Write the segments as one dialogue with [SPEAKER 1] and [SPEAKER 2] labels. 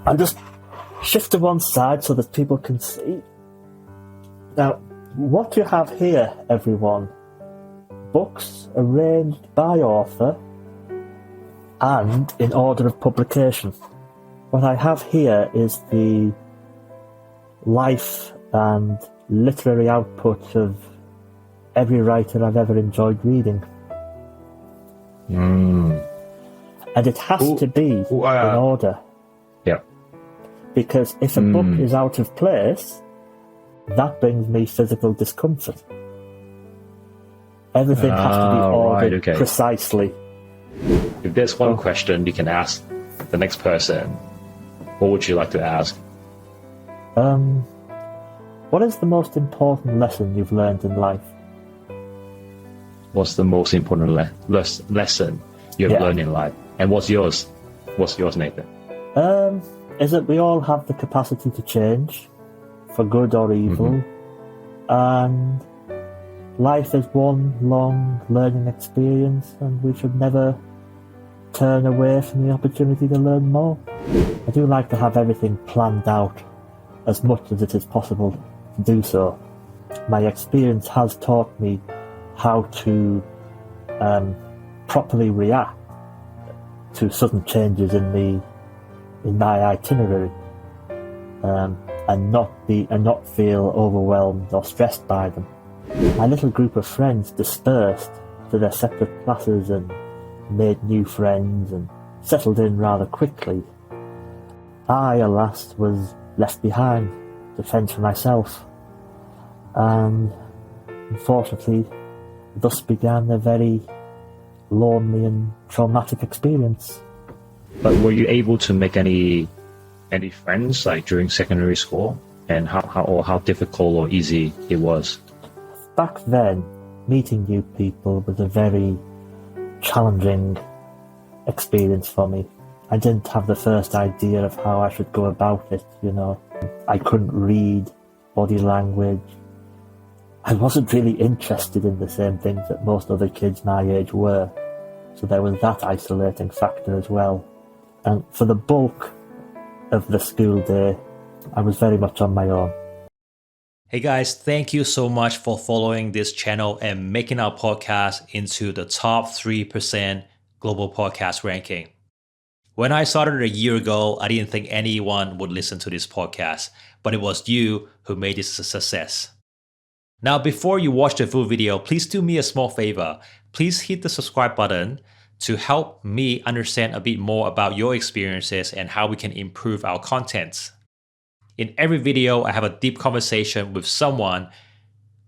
[SPEAKER 1] I'll just shift to one side so that people can see. Now, what you have here, everyone, books arranged by author and in order of publication. What I have here is the life and literary output of every writer I've ever enjoyed reading. And it has to be in order.
[SPEAKER 2] Yeah.
[SPEAKER 1] Because if a book is out of place, that brings me physical discomfort. Everything has to be ordered precisely.
[SPEAKER 2] If there's one question you can ask the next person, what would you like to ask?
[SPEAKER 1] What is the most important lesson you've learned in life?
[SPEAKER 2] What's the most important lesson you've learned in life? And what's yours? What's yours, Nathan?
[SPEAKER 1] Is that we all have the capacity to change, for good or evil, and life is one long learning experience, and we should never turn away from the opportunity to learn more. I do like to have everything planned out as much as it is possible to do so. My experience has taught me how to properly react to sudden changes in my itinerary, and not feel overwhelmed or stressed by them. My little group of friends dispersed to their separate classes and made new friends and settled in rather quickly. I, alas, was left behind to fend for myself, and unfortunately thus began a very lonely and traumatic experience.
[SPEAKER 2] But were you able to make any friends like during secondary school, and how difficult or easy it was?
[SPEAKER 1] Back then, meeting new people was a very challenging experience for me. I didn't have the first idea of how I should go about it, you know. I couldn't read body language. I wasn't really interested in the same things that most other kids my age were. So there was that isolating factor as well. And for the bulk of the school day, I was very much on my own.
[SPEAKER 3] Hey guys, thank you so much for following this channel and making our podcast into the top 3% global podcast ranking. When I started a year ago, I didn't think anyone would listen to this podcast, but it was you who made this a success. Now, before you watch the full video, please do me a small favor. Please hit the subscribe button to help me understand a bit more about your experiences and how we can improve our content. In every video, I have a deep conversation with someone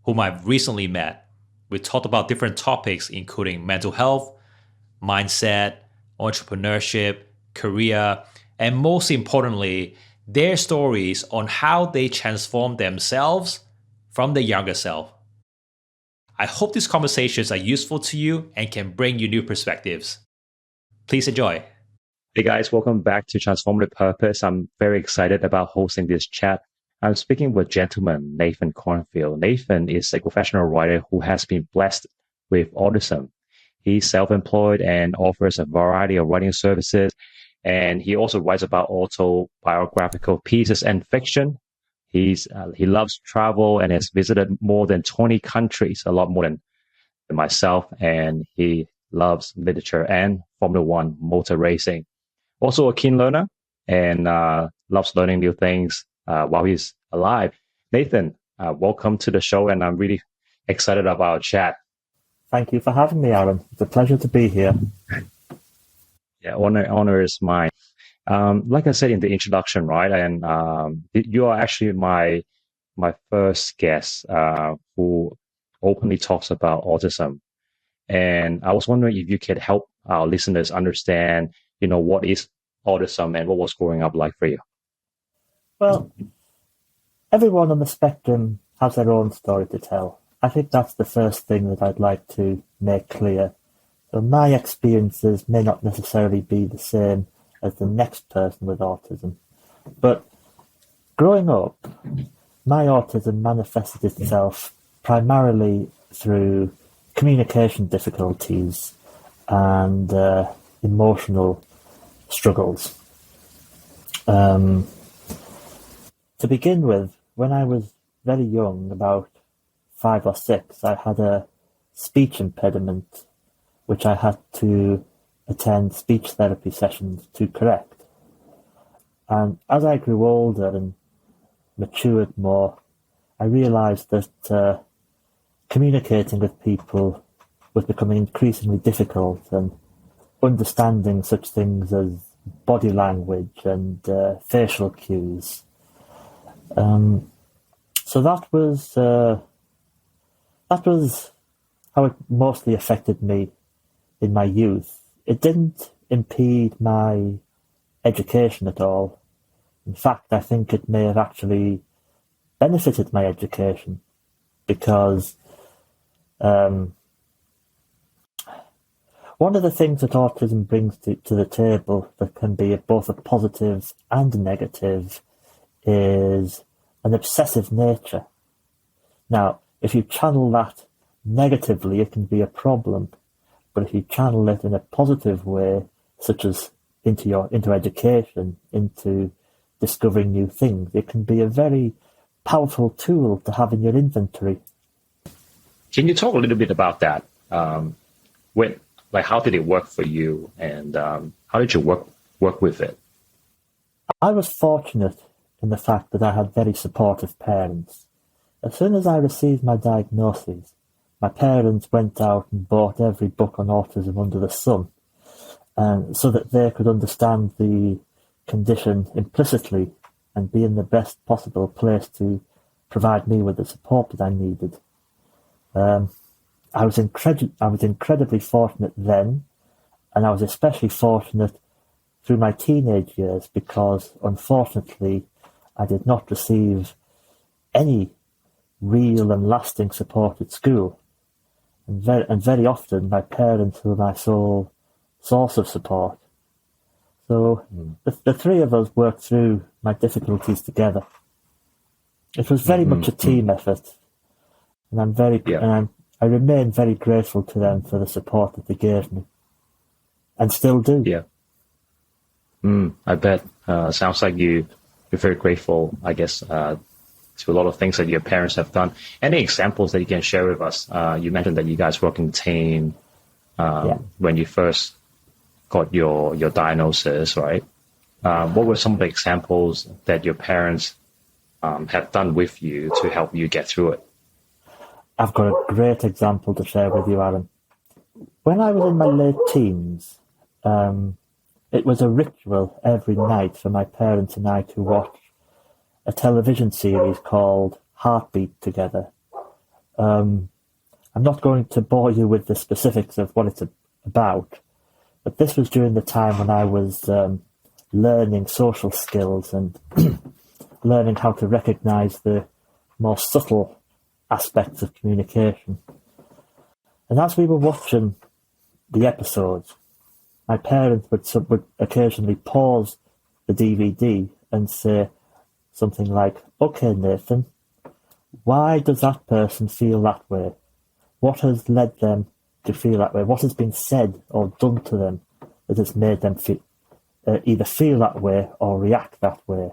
[SPEAKER 3] whom I've recently met. We talked about different topics, including mental health, mindset, entrepreneurship, career, and most importantly, their stories on how they transform themselves from their younger self. I hope these conversations are useful to you and can bring you new perspectives. Please enjoy.
[SPEAKER 2] Hey guys, welcome back to Transformative Purpose. I'm very excited about hosting this chat. I'm speaking with gentleman Nathan Cornfield. Nathan is a professional writer who has been blessed with autism. He's self-employed and offers a variety of writing services. And he also writes about autobiographical pieces and fiction. He loves travel and has visited more than 20 countries, a lot more than myself. And he loves literature and Formula One motor racing. Also a keen learner and loves learning new things while he's alive. Nathan, welcome to the show, and I'm really excited about our chat.
[SPEAKER 1] Thank you for having me, Aaron. It's a pleasure to be here.
[SPEAKER 2] Yeah, honor is mine. Like I said in the introduction, right? And you are actually my first guest who openly talks about autism. And I was wondering if you could help our listeners understand, what is autism and what was growing up like for you.
[SPEAKER 1] Well, everyone on the spectrum has their own story to tell. I think that's the first thing that I'd like to make clear. So my experiences may not necessarily be the same as the next person with autism. But growing up, my autism manifested itself primarily through communication difficulties and emotional struggles. To begin with, when I was very young, about 5 or 6, I had a speech impediment which I had to attend speech therapy sessions to correct. And as I grew older and matured more, I realised that communicating with people was becoming increasingly difficult, and understanding such things as body language and facial cues. So that was how it mostly affected me in my youth. It didn't impede my education at all. In fact, I think it may have actually benefited my education, because one of the things that autism brings to the table that can be both a positive and a negative is an obsessive nature. Now, if you channel that negatively, it can be a problem. But if you channel it in a positive way, such as into education, into discovering new things, it can be a very powerful tool to have in your inventory.
[SPEAKER 2] Can you talk a little bit about that? How did it work for you, and how did you work with it?
[SPEAKER 1] I was fortunate in the fact that I had very supportive parents. As soon as I received my diagnosis, my parents went out and bought every book on autism under the sun, so that they could understand the condition implicitly and be in the best possible place to provide me with the support that I needed. I was incredibly fortunate then, and I was especially fortunate through my teenage years, because unfortunately I did not receive any real and lasting support at school. And very often my parents were my sole source of support. So the three of us worked through my difficulties together. It was very much a team effort, and I remain very grateful to them for the support that they gave me, and still do.
[SPEAKER 2] Yeah. I bet. Sounds like you're very grateful, I guess, to a lot of things that your parents have done. Any examples that you can share with us? You mentioned that you guys work in a team when you first got your diagnosis, right? What were some of the examples that your parents have done with you to help you get through it?
[SPEAKER 1] I've got a great example to share with you, Aaron. When I was in my late teens, it was a ritual every night for my parents and I to watch a television series called Heartbeat together. I'm not going to bore you with the specifics of what it's about, but this was during the time when I was learning social skills and learning how to recognize the more subtle aspects of communication. And as we were watching the episodes, my parents would occasionally pause the DVD and say something like, "Okay, Nathan, why does that person feel that way? What has led them to feel that way? What has been said or done to them that has made them either feel that way or react that way?"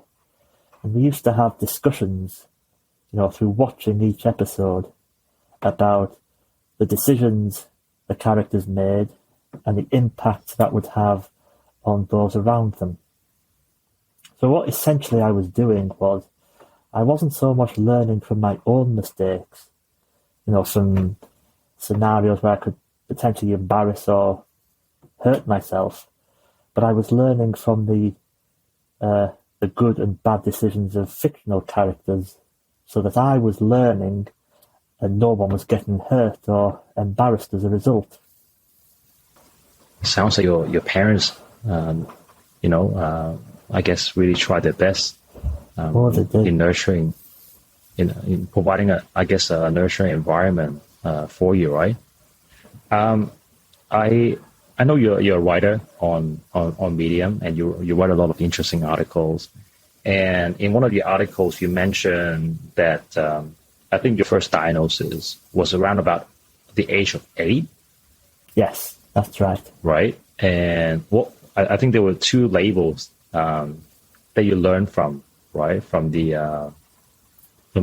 [SPEAKER 1] And we used to have discussions, through watching each episode, about the decisions the characters made and the impact that would have on those around them. So what essentially I was doing was, I wasn't so much learning from my own mistakes, from scenarios where I could potentially embarrass or hurt myself, but I was learning from the good and bad decisions of fictional characters, so that I was learning and no one was getting hurt or embarrassed as a result.
[SPEAKER 2] Sounds like your parents, I guess really tried their best in nurturing, in providing a nurturing environment for you, right? I know you're a writer on Medium, and you write a lot of interesting articles. And in one of the articles, you mentioned that I think your first diagnosis was around about the age of 8.
[SPEAKER 1] Yes, that's right.
[SPEAKER 2] Right, and I think there were 2 labels that you learned from, right? From the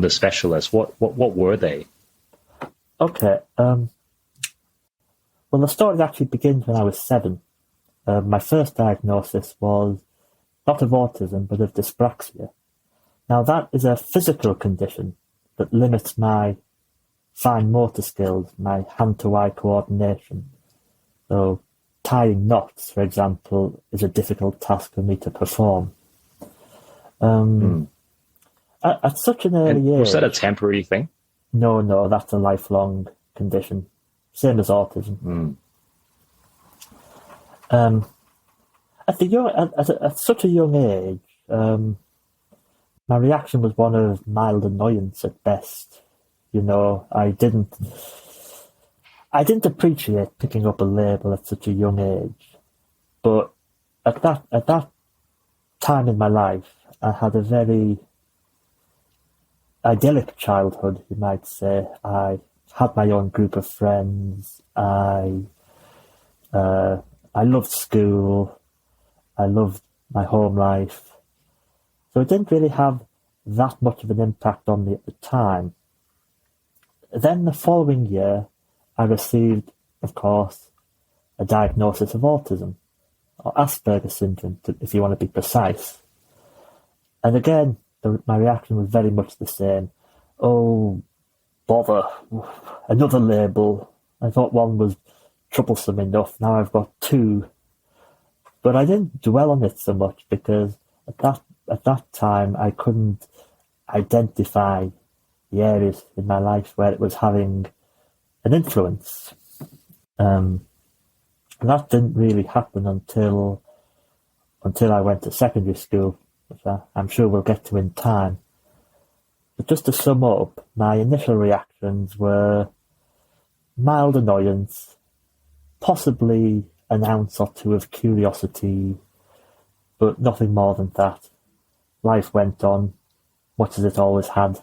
[SPEAKER 2] specialist. What were they?
[SPEAKER 1] Okay. Well, the story actually begins when I was 7. My first diagnosis was not of autism, but of dyspraxia. Now, that is a physical condition that limits my fine motor skills, my hand-to-eye coordination. So, tying knots, for example, is a difficult task for me to perform. At such an early age...
[SPEAKER 2] Was that a temporary thing?
[SPEAKER 1] No, that's a lifelong condition. Same as autism. At such a young age, my reaction was one of mild annoyance at best. I didn't appreciate picking up a label at such a young age. But at that time in my life, I had a very idyllic childhood, you might say. I had my own group of friends. I loved school. I loved my home life. So it didn't really have that much of an impact on me at the time. Then the following year, I received, of course, a diagnosis of autism, or Asperger's syndrome, if you want to be precise. And again, my reaction was very much the same. Oh, bother, another label. I thought one was troublesome enough, now I've got 2. But I didn't dwell on it so much because at that time I couldn't identify the areas in my life where it was having an influence. And that didn't really happen until I went to secondary school, which I'm sure we'll get to in time. But just to sum up, my initial reactions were mild annoyance, possibly an ounce or 2 of curiosity, but nothing more than that. Life went on, much as it always had.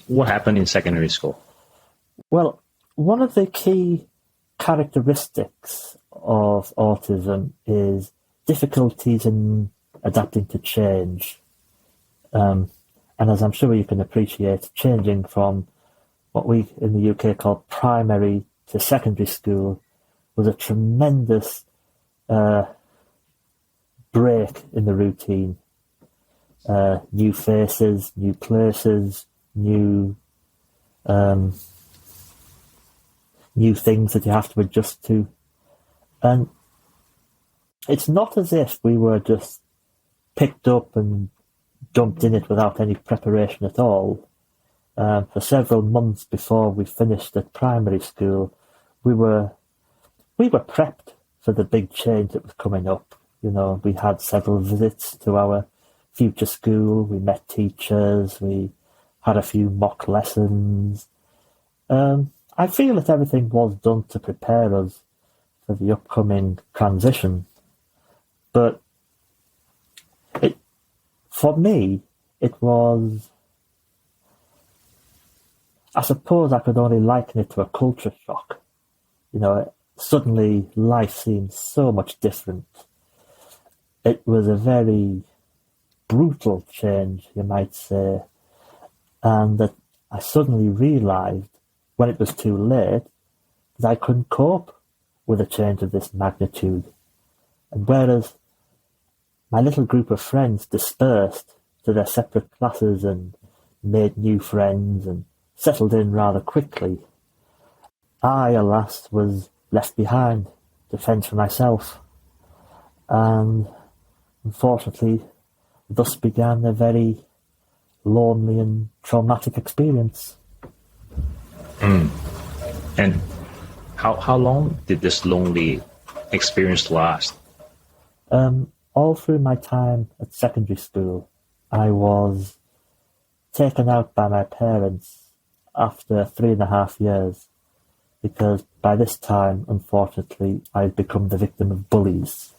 [SPEAKER 2] What happened in secondary school?
[SPEAKER 1] Well, one of the key characteristics of autism is difficulties in adapting to change. And as I'm sure you can appreciate, changing from what we in the UK call primary to secondary school was a tremendous break in the routine. New faces, new places, new things that you have to adjust to. And it's not as if we were just picked up and dumped in it without any preparation at all. For several months before we finished at primary school, we were prepped for the big change that was coming up. We had several visits to our future school. We met teachers. We had a few mock lessons. I feel that everything was done to prepare us for the upcoming transition. But for me, it was... I suppose I could only liken it to a culture shock. Suddenly life seemed so much different. It was a very brutal change, you might say, and that I suddenly realised, when it was too late, that I couldn't cope with a change of this magnitude. And whereas my little group of friends dispersed to their separate classes and made new friends and settled in rather quickly, I, alas, was left behind to fend for myself. And unfortunately, thus began a very lonely and traumatic experience.
[SPEAKER 2] And how long did this lonely experience last?
[SPEAKER 1] All through my time at secondary school, I was taken out by my parents after 3.5 years, because by this time, unfortunately, I had become the victim of bullies.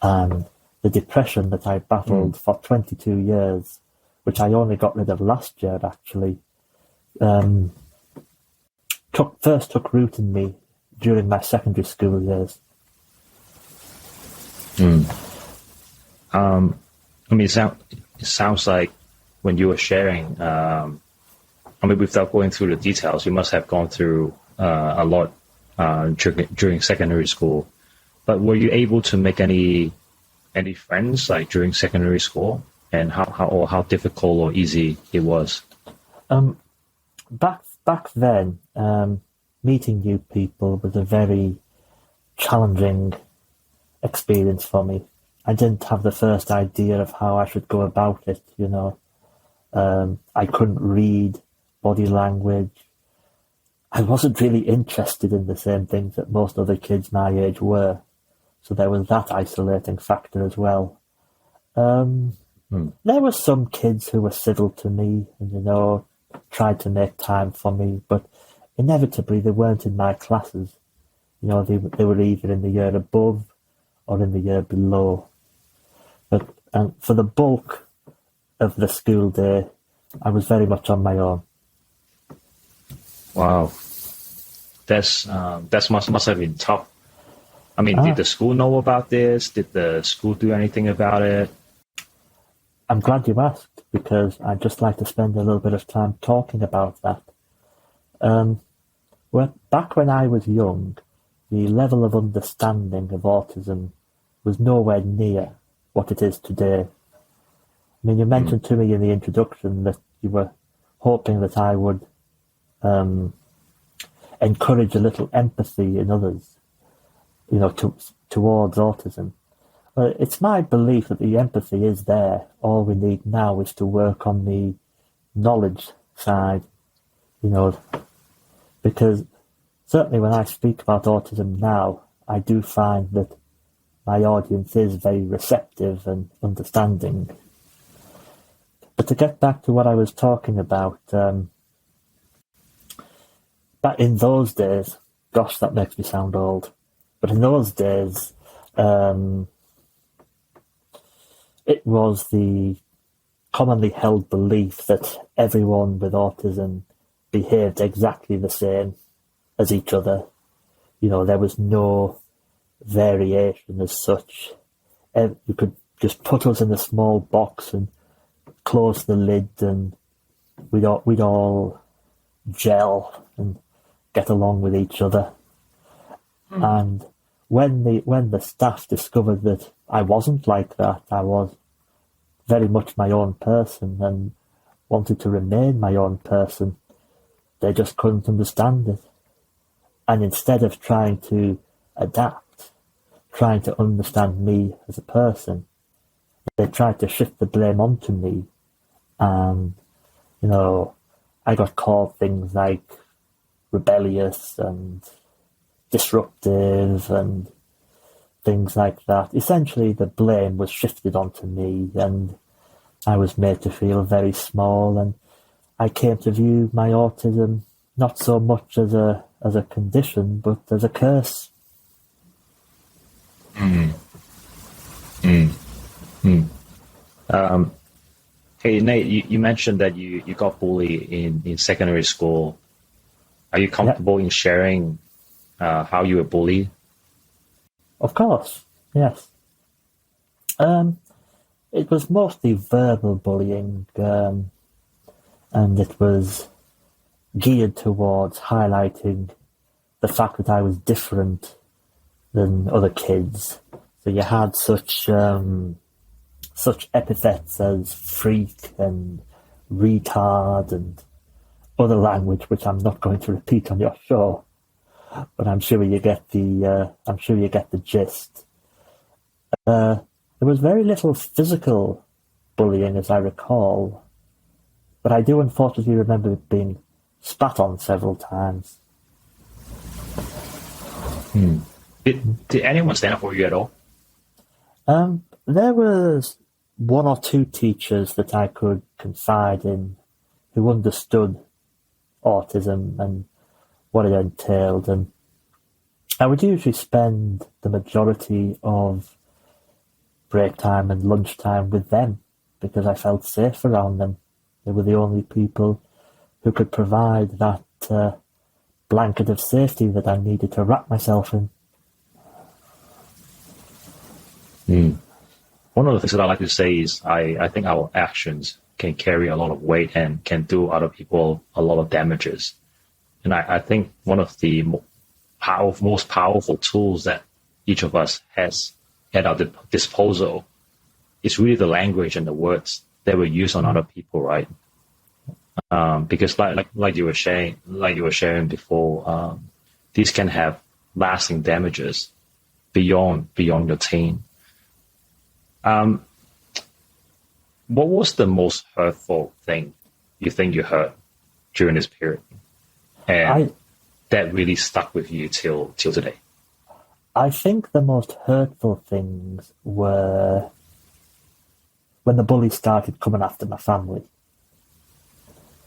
[SPEAKER 1] And the depression that I battled for 22 years, which I only got rid of last year, actually, took root in me during my secondary school years.
[SPEAKER 2] I mean, it sounds like when you were sharing, I mean, without going through the details, you must have gone through a lot during secondary school. But were you able to make any friends like during secondary school, and how difficult or easy it was?
[SPEAKER 1] Back then, meeting new people was a very challenging experience for me. I didn't have the first idea of how I should go about it, you know. I couldn't read body language. I wasn't really interested in the same things that most other kids my age were. So there was that isolating factor as well. There were some kids who were civil to me and, you know, tried to make time for me, but inevitably they weren't in my classes. You know, they were either in the year above or in the year below. But for the bulk of the school day, I was very much on my own.
[SPEAKER 2] Wow, that must have been tough. I mean, did the school know about this? Did the school do anything about it?
[SPEAKER 1] I'm glad you asked, because I'd just like to spend a little bit of time talking about that. Back when I was young, the level of understanding of autism was nowhere near what it is today. I mean, you mentioned to me in the introduction that you were hoping that I would encourage a little empathy in others, you know, towards autism. It's my belief that the empathy is there. All we need now is to work on the knowledge side, you know, because certainly when I speak about autism now, I do find that my audience is very receptive and understanding. But to get back to what I was talking about, back in those days, gosh, that makes me sound old, but in those days, it was the commonly held belief that everyone with autism behaved exactly the same as each other. You know, there was no variation as such. You could just put us in a small box and close the lid, and we'd all gel and get along with each other. And when the staff discovered that I wasn't like that, I was very much my own person and wanted to remain my own person, they just couldn't understand it. And instead of trying to adapt, trying to understand me as a person, they tried to shift the blame onto me. And, you know, I got called things like rebellious and disruptive and things like that. Essentially, the blame was shifted onto me, and I was made to feel very small, and I came to view my autism not so much as a condition, but as a curse.
[SPEAKER 2] Hey, Nate, you mentioned that you got bullied in secondary school. Are you comfortable in sharing how you were bullied?
[SPEAKER 1] Of course, yes. It was mostly verbal bullying, and it was geared towards highlighting the fact that I was different than other kids. So you had such epithets as freak and retard and other language, which I'm not going to repeat on your show, but I'm sure you get the gist. There was very little physical bullying, as I recall, but I do unfortunately remember being spat on several times.
[SPEAKER 2] Did anyone stand up for you at all?
[SPEAKER 1] There was one or two teachers that I could confide in who understood autism and what it entailed, and I would usually spend the majority of break time and lunchtime with them because I felt safe around them. They were the only people who could provide that blanket of safety that I needed to wrap myself in.
[SPEAKER 2] one of the things that I like to say is I think our actions can carry a lot of weight and can do other people a lot of damages. And I think one of the most powerful tools that each of us has at our disposal is really the language and the words that we use on other people, right? Because like you were sharing before, these can have lasting damages beyond your teen. What was the most hurtful thing you think you heard during this period, and that really stuck with you till today?
[SPEAKER 1] I think the most hurtful things were when the bullies started coming after my family.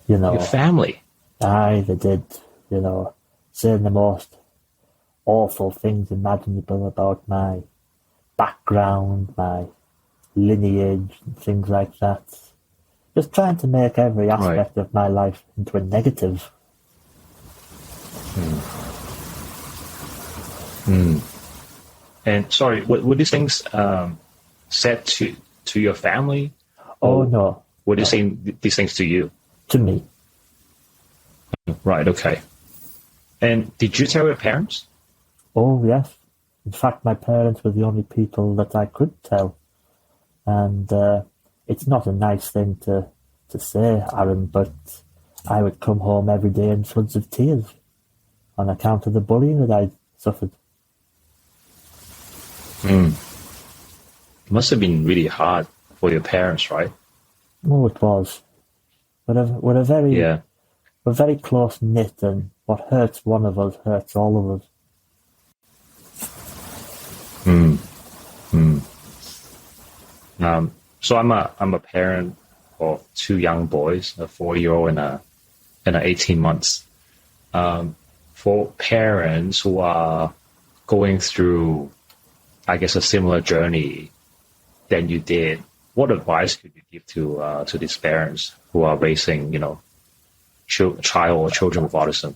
[SPEAKER 1] You know,
[SPEAKER 2] Your family?
[SPEAKER 1] aye, they did. You know, saying the most awful things imaginable about my background, my lineage, and things like that. Just trying to make every aspect of my life into a negative.
[SPEAKER 2] And sorry, were these things said to your family?
[SPEAKER 1] Oh, no.
[SPEAKER 2] Were they saying these things to you?
[SPEAKER 1] To me.
[SPEAKER 2] Right, okay. And did you tell your parents?
[SPEAKER 1] Oh, yes. In fact, my parents were the only people that I could tell. And it's not a nice thing to say, Aaron, but I would come home every day in floods of tears on account of the bullying that I'd suffered.
[SPEAKER 2] It must have been really hard for your parents, right?
[SPEAKER 1] Oh, it was. We're very close knit, and what hurts one of us hurts all of us.
[SPEAKER 2] So I'm a parent of two young boys, a 4-year-old and an 18 months. For parents who are going through, I guess, a similar journey than you did, what advice could you give to these parents who are raising, child or children with autism?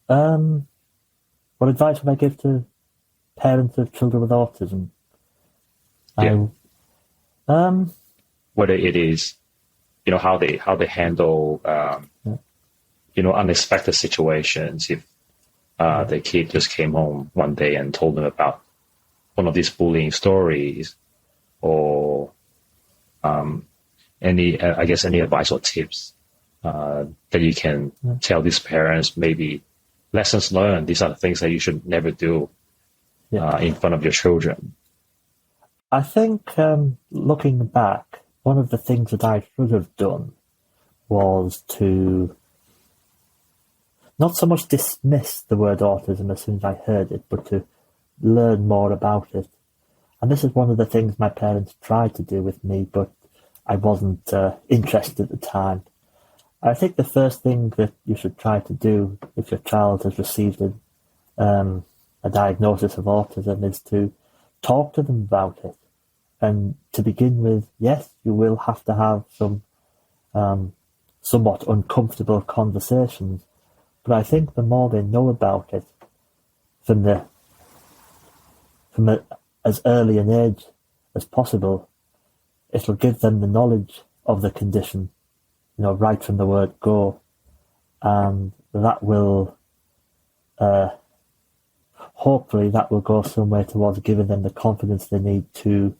[SPEAKER 1] What advice would I give to parents of children with autism?
[SPEAKER 2] Yeah. Whether it is, how they handle, unexpected situations. If the kid just came home one day and told them about one of these bullying stories, or any advice or tips that you can tell these parents, maybe lessons learned. These are the things that you should never do in front of your children.
[SPEAKER 1] I think, looking back, one of the things that I should have done was to not so much dismiss the word autism as soon as I heard it, but to learn more about it. And this is one of the things my parents tried to do with me, but I wasn't interested at the time. I think the first thing that you should try to do if your child has received a diagnosis of autism is to talk to them about it. And to begin with, yes, you will have to have some somewhat uncomfortable conversations. But I think the more they know about it from as early an age as possible, it'll give them the knowledge of the condition, right from the word go. And that will, hopefully that will go some way towards giving them the confidence they need to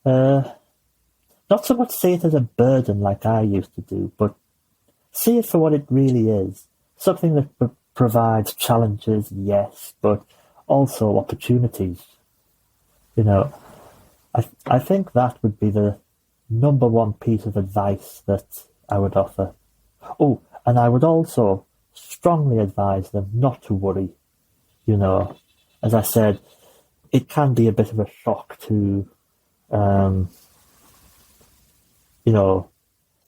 [SPEAKER 1] not so much see it as a burden like I used to do, but see it for what it really is. Something that provides challenges, yes, but also opportunities. I think that would be the number one piece of advice that I would offer. Oh, and I would also strongly advise them not to worry. As I said, it can be a bit of a shock to,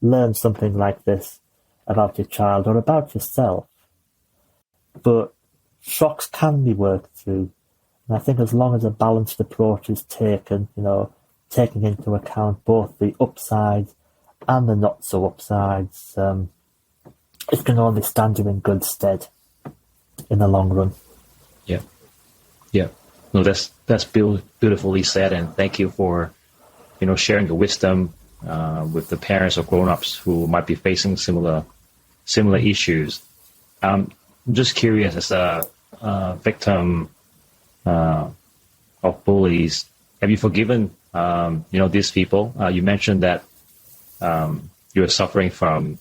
[SPEAKER 1] learn something like this about your child or about yourself. But shocks can be worked through. And I think as long as a balanced approach is taken, taking into account both the upsides and the not so upsides, it can only stand you in good stead in the long run.
[SPEAKER 2] Yeah. No, that's beautifully said, and thank you for sharing the wisdom with the parents or grown-ups who might be facing similar issues. I'm just curious, as a victim of bullies, have you forgiven these people? You mentioned that you were suffering from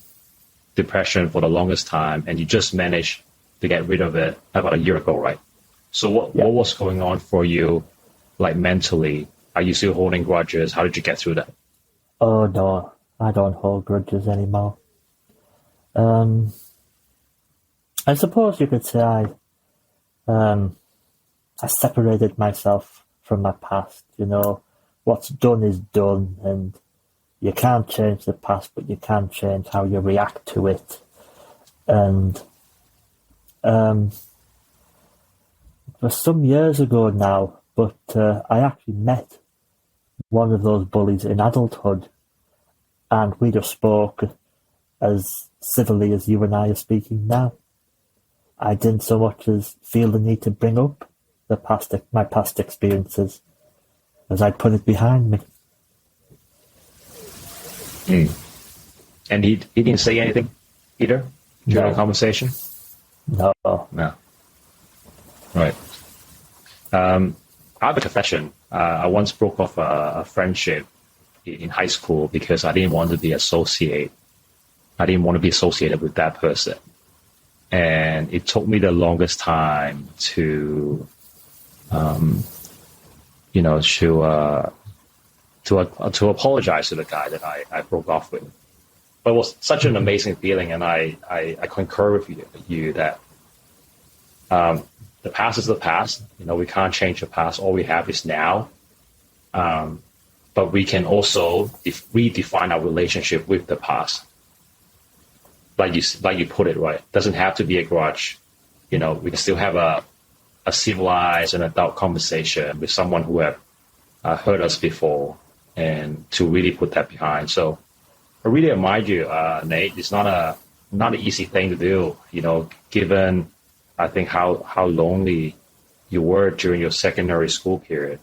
[SPEAKER 2] depression for the longest time, and you just managed to get rid of it about a year ago, right? So what was going on for you, like mentally? Are you still holding grudges? How did you get through that?
[SPEAKER 1] Oh no, I don't hold grudges anymore. I suppose you could say I separated myself from my past. What's done is done, and you can't change the past, but you can change how you react to it. And it was some years ago now, but I actually met one of those bullies in adulthood, and we just spoke as civilly as you and I are speaking now. I didn't so much as feel the need to bring up my past experiences, as I'd put it behind me.
[SPEAKER 2] And he didn't say anything either during the conversation?
[SPEAKER 1] No.
[SPEAKER 2] Right. I have a confession. I once broke off a friendship in high school because I didn't want to be associated with that person. And it took me the longest time to apologize to the guy that I broke off with. But it was such an amazing feeling, and I concur with you that the past is the past. We can't change the past. All we have is now. But we can also redefine our relationship with the past. Like you put it, right? It doesn't have to be a grudge. We can still have a civilized and adult conversation with someone who have hurt us before, and to really put that behind. So I really admire you, Nate. It's not an easy thing to do, given I think how lonely you were during your secondary school period.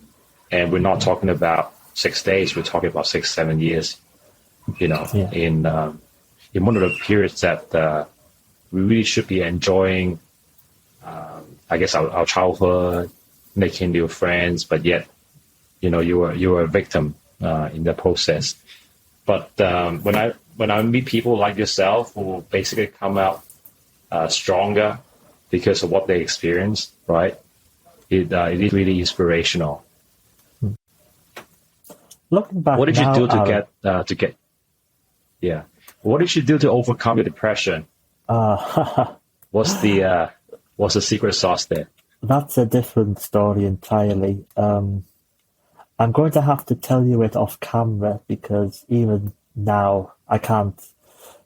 [SPEAKER 2] And we're not talking about 6 days, we're talking about 6-7 years, in one of the periods that we really should be enjoying, I guess, our childhood, making new friends, but yet, you were a victim in the process. But when I meet people like yourself who basically come out stronger because of what they experienced, right? It is really inspirational.
[SPEAKER 1] Looking back,
[SPEAKER 2] what did you do
[SPEAKER 1] Aaron,
[SPEAKER 2] What did you do to overcome your depression? What's the secret sauce there?
[SPEAKER 1] That's a different story entirely. I'm going to have to tell you it off camera, because even now I can't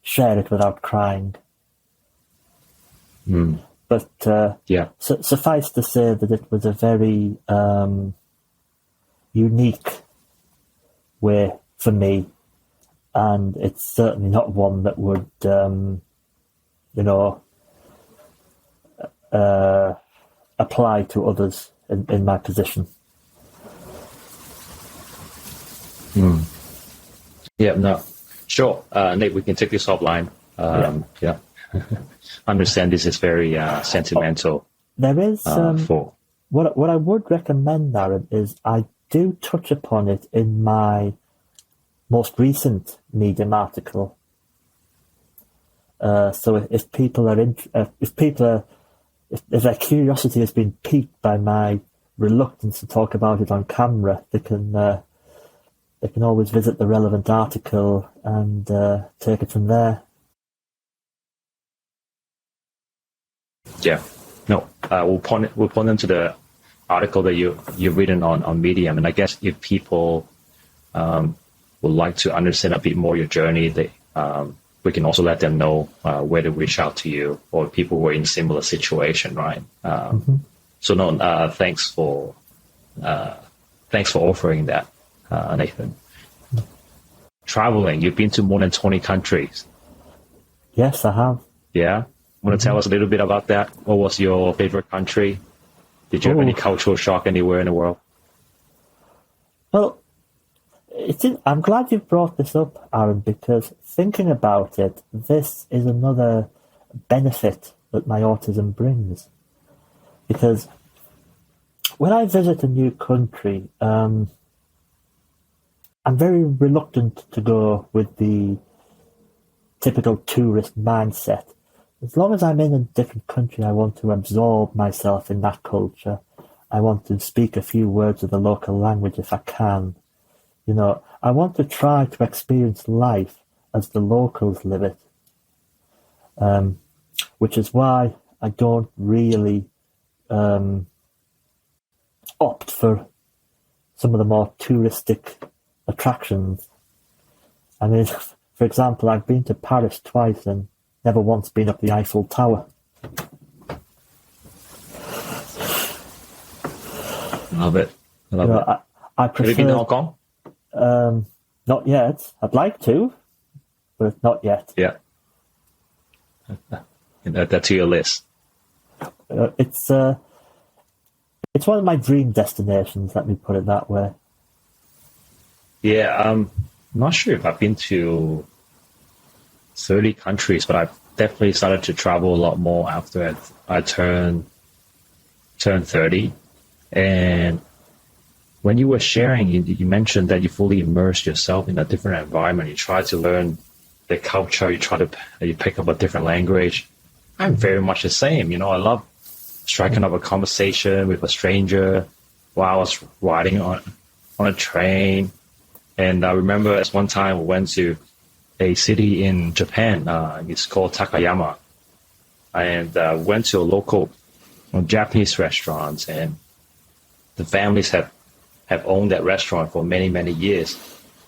[SPEAKER 1] share it without crying. But suffice to say that it was a very unique way for me, and it's certainly not one that would, apply to others in my position.
[SPEAKER 2] Yeah, no, sure. Nate, we can take this offline. Understand this is very sentimental.
[SPEAKER 1] There is what I would recommend, Aaron, is I do touch upon it in my most recent Medium article. So if their curiosity has been piqued by my reluctance to talk about it on camera, they can always visit the relevant article and take it from there.
[SPEAKER 2] Yeah, no, we'll point them to the article that you've written on Medium, and I guess if people would like to understand a bit more your journey, we can also let them know where to reach out to you, or people who are in similar situation, right? So no, thanks for offering that, Nathan. Traveling, you've been to more than 20 countries.
[SPEAKER 1] Yes, I have.
[SPEAKER 2] Yeah? Want to tell us a little bit about that? What was your favorite country? Did you have any cultural shock anywhere in the world?
[SPEAKER 1] Well, I'm glad you brought this up, Aaron, because thinking about it, this is another benefit that my autism brings. Because when I visit a new country, I'm very reluctant to go with the typical tourist mindset. As long as I'm in a different country, I want to absorb myself in that culture. I want to speak a few words of the local language if I can. I want to try to experience life as the locals live it. Which is why I don't really opt for some of the more touristic attractions. I mean, for example, I've been to Paris twice and never once been up the Eiffel Tower.
[SPEAKER 2] Love it. I love it.
[SPEAKER 1] I prefer,
[SPEAKER 2] have you been to Hong Kong?
[SPEAKER 1] Not yet. I'd like to, but not yet.
[SPEAKER 2] Yeah. Add that to your list.
[SPEAKER 1] It's one of my dream destinations, let me put it that way.
[SPEAKER 2] Yeah, I'm not sure if I've been to 30 countries, but I've definitely started to travel a lot more after I turned 30. And when you were sharing, you mentioned that you fully immersed yourself in a different environment. You try to learn the culture. You pick up a different language. I'm very much the same. I love striking up a conversation with a stranger while I was riding on a train. And I remember at one time we went to a city in Japan. It's called Takayama. And went to a local Japanese restaurant, and the families have owned that restaurant for many, many years.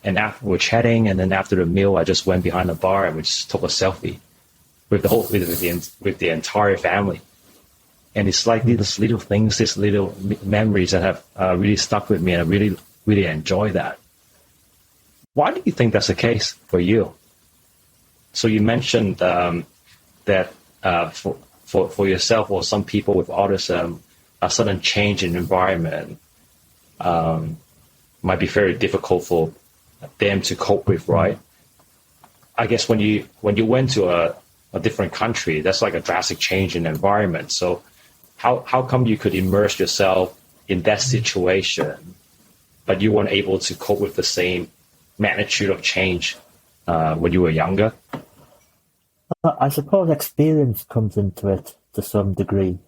[SPEAKER 2] And after we're chatting, and then after the meal, I just went behind the bar and we just took a selfie with the entire family. And it's like these little things, these little memories that have really stuck with me, and I really, really enjoy that. Why do you think that's the case for you? So you mentioned that for yourself or some people with autism, a sudden change in environment might be very difficult for them to cope with, right? I guess when you went to a different country, that's like a drastic change in environment. So how come you could immerse yourself in that situation, but you weren't able to cope with the same magnitude of change when you were younger?
[SPEAKER 1] I suppose experience comes into it to some degree.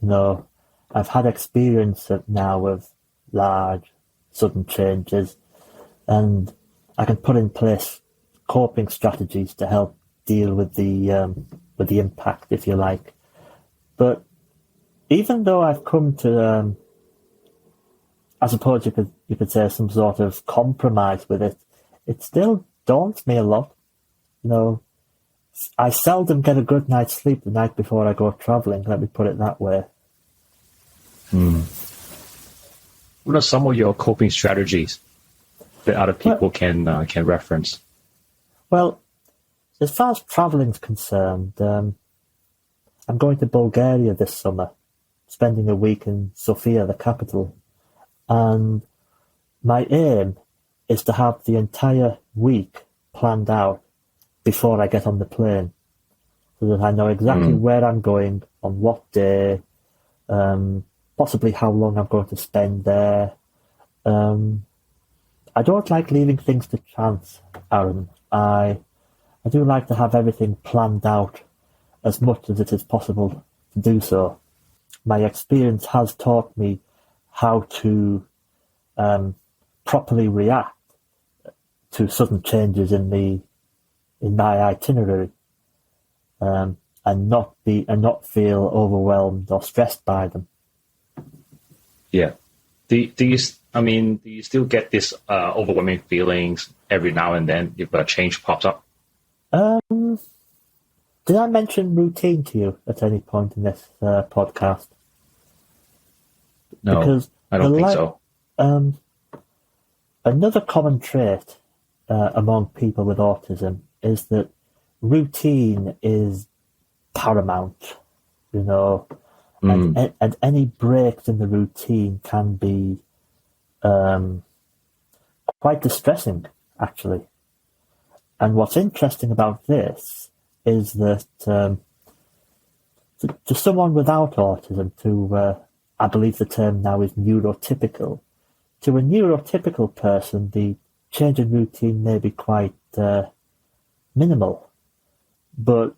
[SPEAKER 1] I've had experience now of large, sudden changes, and I can put in place coping strategies to help deal with the impact, if you like. But even though I've come to, I suppose you could say, some sort of compromise with it, it still daunts me a lot. I seldom get a good night's sleep the night before I go travelling, let me put it that way.
[SPEAKER 2] What are some of your coping strategies that other people can reference?
[SPEAKER 1] Well, as far as travelling's concerned, I'm going to Bulgaria this summer, spending a week in Sofia, the capital. And my aim is to have the entire week planned out before I get on the plane, so that I know exactly where I'm going, on what day, possibly how long I'm going to spend there. I don't like leaving things to chance, Aaron. I do like to have everything planned out as much as it is possible to do so. My experience has taught me how to properly react to sudden changes in my itinerary, and not feel overwhelmed or stressed by them.
[SPEAKER 2] Yeah. Do you still get this overwhelming feelings every now and then if a change pops up?
[SPEAKER 1] Did I mention routine to you at any point in this podcast?
[SPEAKER 2] No, because I don't think so.
[SPEAKER 1] Another common trait among people with autism is that routine is paramount. and any breaks in the routine can be quite distressing, actually. And what's interesting about this is that to someone without autism, I believe the term now is neurotypical, to a neurotypical person, the change in routine may be quite minimal. But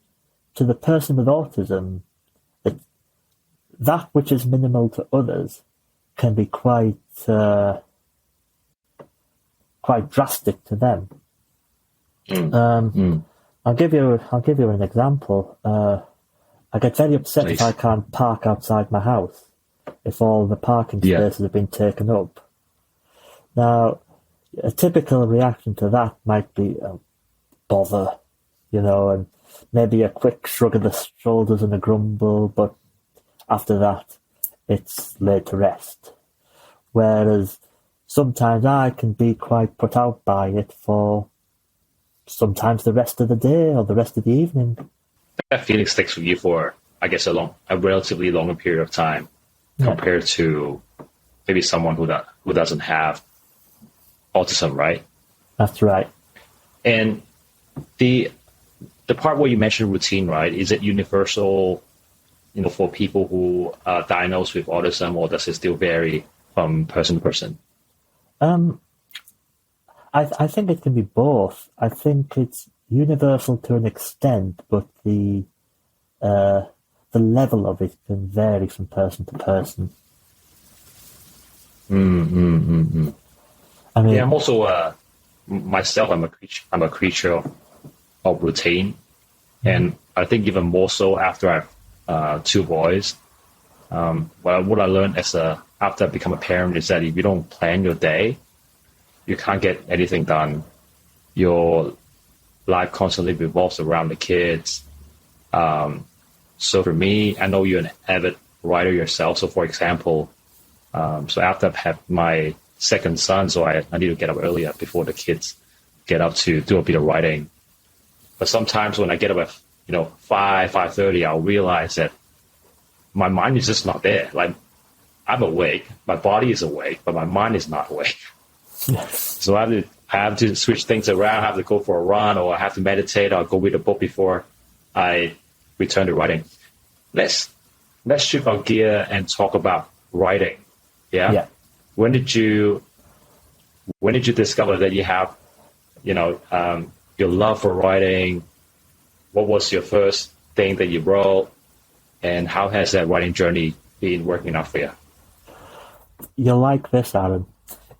[SPEAKER 1] to the person with autism, that which is minimal to others can be quite drastic to them. I'll give you an example. I get very upset if I can't park outside my house, if all the parking spaces have been taken up. Now, a typical reaction to that might be bother, and maybe a quick shrug of the shoulders and a grumble, but after that, it's laid to rest. Whereas sometimes I can be quite put out by it for sometimes the rest of the day or the rest of the evening.
[SPEAKER 2] That feeling sticks with you for, I guess, a relatively longer period of time compared to maybe someone who doesn't have autism, right?
[SPEAKER 1] That's right.
[SPEAKER 2] And the part where you mentioned routine, right? Is it universal, for people who are diagnosed with autism, or does it still vary from person to person?
[SPEAKER 1] I think it can be both. I think it's universal to an extent, but the level of it can vary from person to person.
[SPEAKER 2] I mean, I'm also myself. I'm a creature of routine, and I think even more so after I have 2 boys. What I learned after I become a parent is that if you don't plan your day, you can't get anything done. Your life constantly revolves around the kids. So for me, I know you're an avid writer yourself. So for example, so after I've had my second son, so I need to get up earlier before the kids get up to do a bit of writing. But sometimes when I get up at 5:30, I'll realize that my mind is just not there. Like, I'm awake, my body is awake, but my mind is not awake.
[SPEAKER 1] Yes.
[SPEAKER 2] So I have to switch things around. I have to go for a run, or I have to meditate, or go read a book before I return to writing. Let's shift our gear and talk about writing. Yeah. When did you discover that you have, your love for writing? What was your first thing that you wrote, and how has that writing journey been working out for you?
[SPEAKER 1] You'll like this, Aaron.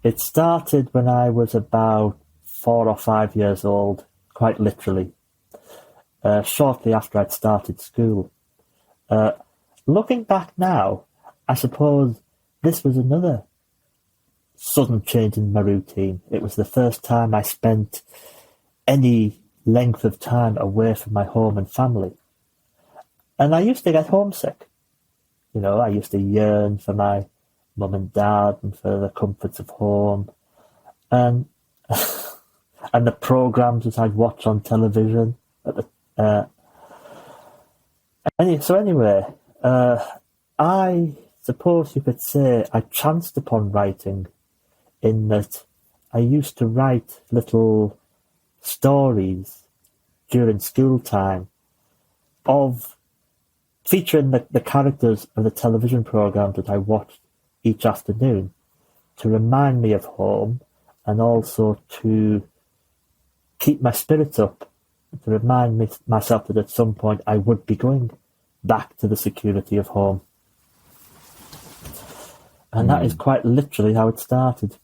[SPEAKER 1] It started when I was about 4 or 5 years old, quite literally, shortly after I'd started school. Looking back now, I suppose this was another sudden change in my routine. It was the first time I spent any length of time away from my home and family. And I used to get homesick. I used to yearn for my mum and dad and for the comforts of home. And and the programs that I'd watch on television. Anyway, I suppose you could say I chanced upon writing, in that I used to write little stories during school time featuring the characters of the television programs that I watched each afternoon, to remind me of home, and also to keep my spirits up, to remind myself that at some point I would be going back to the security of home. And that is quite literally how it started.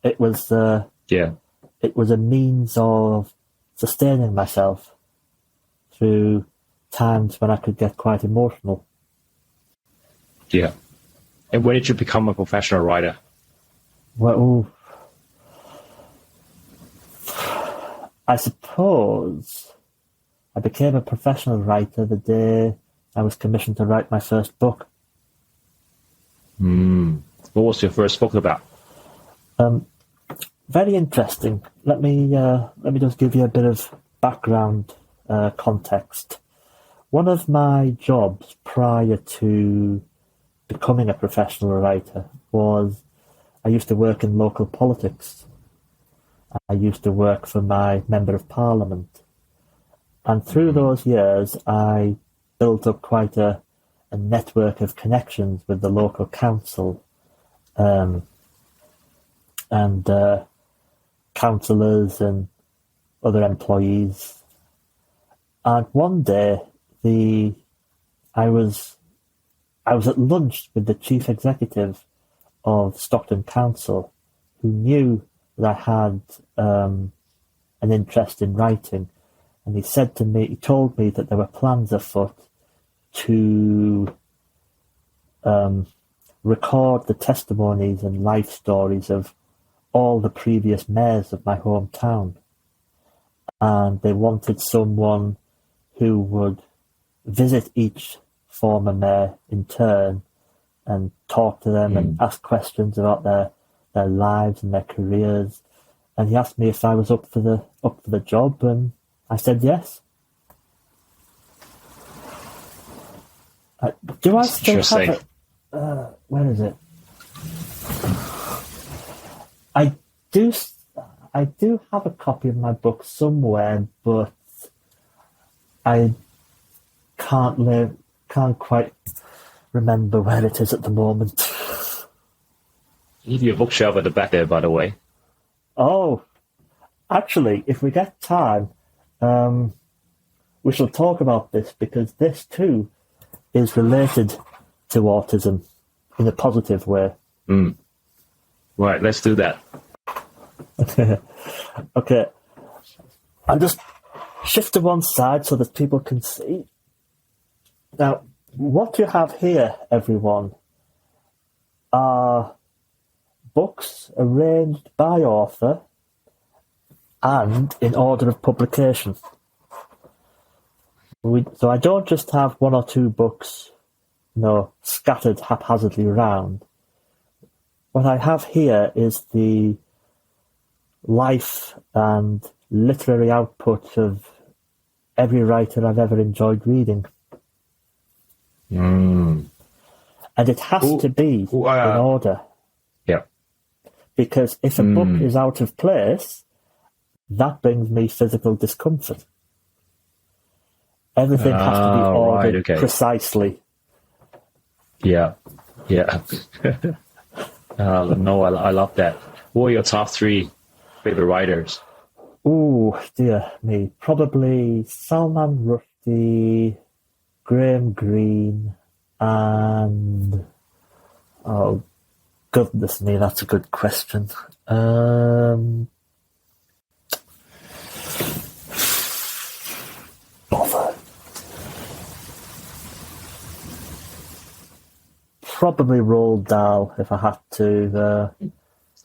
[SPEAKER 1] It was it was a means of sustaining myself through times when I could get quite emotional.
[SPEAKER 2] Yeah. And when did you become a professional writer?
[SPEAKER 1] Well, I suppose I became a professional writer the day I was commissioned to write my first book.
[SPEAKER 2] What was your first book about?
[SPEAKER 1] Very interesting. Let me just give you a bit of background context. One of my jobs prior to becoming a professional writer was I used to work in local politics. I used to work for my Member of Parliament. And through those years, I built up quite a network of connections with the local council and councillors and other employees. And one day, I was at lunch with the chief executive of Stockton Council, who knew that I had an interest in writing, and he told me that there were plans afoot to record the testimonies and life stories of all the previous mayors of my hometown, and they wanted someone who would visit each former mayor in turn and talk to them and ask questions about their lives and their careers. And he asked me if I was up for the job, and I said yes. Do I still have it? Where is it? I do have a copy of my book somewhere, but I can't quite remember where it is at the moment.
[SPEAKER 2] You have your bookshelf at the back there, by the way.
[SPEAKER 1] Oh, actually, if we get time, we shall talk about this, because this too is related to autism in a positive way.
[SPEAKER 2] Right, let's do that.
[SPEAKER 1] Okay. I'll just shift to one side so that people can see. Now, what you have here, everyone, are books arranged by author and in order of publication. So I don't just have one or two books, scattered haphazardly around. What I have here is the life and literary output of every writer I've ever enjoyed reading. And it has to be in order.
[SPEAKER 2] Yeah.
[SPEAKER 1] Because if a book is out of place, that brings me physical discomfort. Everything has to be ordered precisely.
[SPEAKER 2] Yeah. No, I love that. Who are your top 3 favorite writers?
[SPEAKER 1] Oh, dear me. Probably Salman Rushdie, Graham Greene, and... Oh, goodness me, that's a good question. Bother. Probably Roald Dahl, if I had to.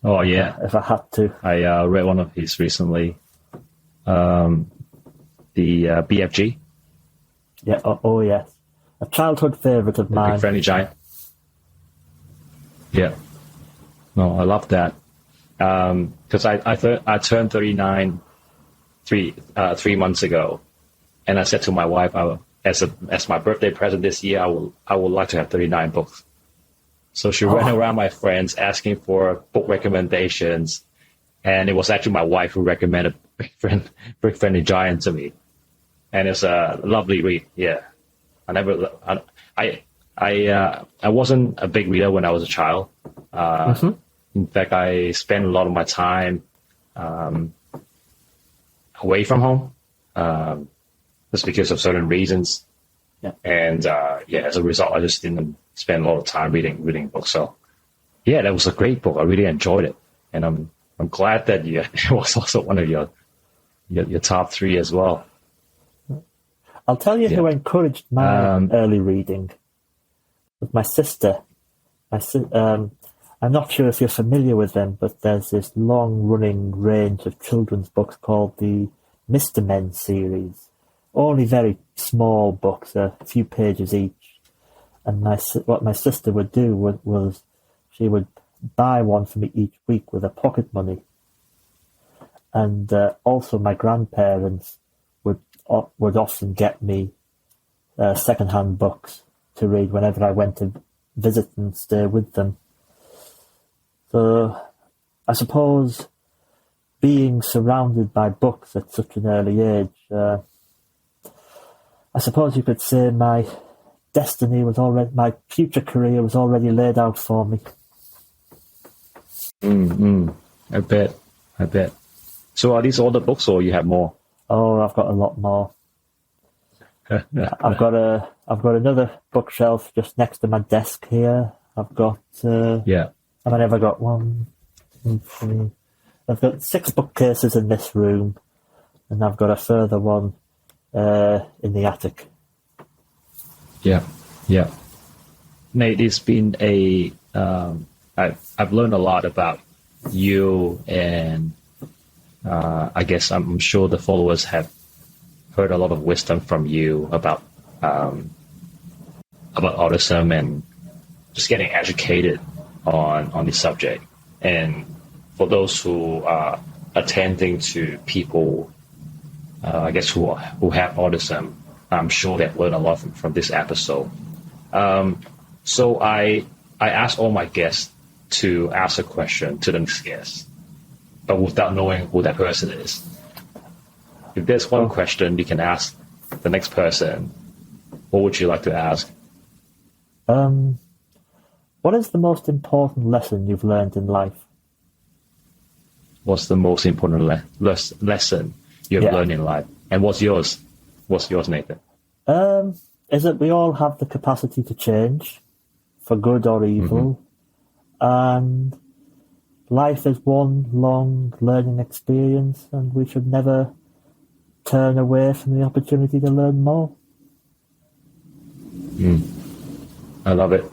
[SPEAKER 2] Oh, yeah.
[SPEAKER 1] If I had to.
[SPEAKER 2] I read one of his recently. The BFG.
[SPEAKER 1] Yeah, oh yes. A childhood favourite of mine.
[SPEAKER 2] Big Friendly Giant. Yeah. No, I love that. Because I turned 39 3 months ago, and I said to my wife, as my birthday present this year, I would like to have 39 books. So she ran around my friends asking for book recommendations, and it was actually my wife who recommended Big Friendly Giant to me, and it's a lovely read. Yeah, I wasn't a big reader when I was a child. In fact, I spent a lot of my time away from home, just because of certain reasons.
[SPEAKER 1] Yeah. And
[SPEAKER 2] as a result, I just didn't spend a lot of time reading books. So, yeah, that was a great book. I really enjoyed it, and I'm glad that it was also one of your top 3 as well.
[SPEAKER 1] I'll tell you who encouraged my early reading. With my sister. I'm not sure if you're familiar with them, but there's this long-running range of children's books called the Mr. Men series. Only very small books, a few pages each. And what my sister would do was she would buy one for me each week with her pocket money. And also my grandparents would often get me second-hand books to read whenever I went to visit and stay with them. So I suppose being surrounded by books at such an early age, I suppose you could say my destiny was already, my future career was already laid out for me.
[SPEAKER 2] I bet. So are these all the books, or you have more?
[SPEAKER 1] Oh, I've got a lot more. I've got another bookshelf just next to my desk here. I've got Have I ever got 1, 2, 3? I've got 6 bookcases in this room, and I've got a further one in the attic.
[SPEAKER 2] Yeah. Nate, it's been I've learned a lot about you, and I guess I'm sure the followers have heard a lot of wisdom from you about autism and just getting educated on the subject. And for those who are attending to people, I guess who have autism, I'm sure they've learned a lot from this episode. So I ask all my guests to ask a question to the next guest, but without knowing who that person is. If there's one question you can ask the next person, what would you like to ask?
[SPEAKER 1] What is the most important lesson you've learned in life?
[SPEAKER 2] What's the most important lesson you've learned in life? And what's yours? What's yours, Nathan?
[SPEAKER 1] Is that we all have the capacity to change, for good or evil, and life is one long learning experience, and we should never turn away from the opportunity to learn more.
[SPEAKER 2] I love it.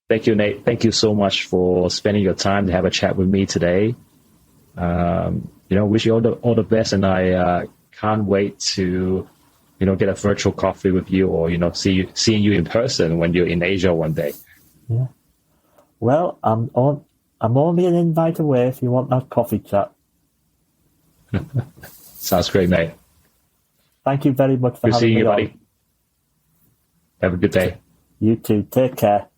[SPEAKER 2] Thank you, Nate. Thank you so much for spending your time to have a chat with me today. Wish you all the best, and I can't wait to get a virtual coffee with you, or seeing you in person when you're in Asia one day.
[SPEAKER 1] Yeah. Well, I'm only an invite away if you want that coffee chat.
[SPEAKER 2] Sounds great, mate.
[SPEAKER 1] Thank you very much for
[SPEAKER 2] Good
[SPEAKER 1] having
[SPEAKER 2] seeing
[SPEAKER 1] me
[SPEAKER 2] you,
[SPEAKER 1] on.
[SPEAKER 2] buddy. Have a good day.
[SPEAKER 1] You too. Take care.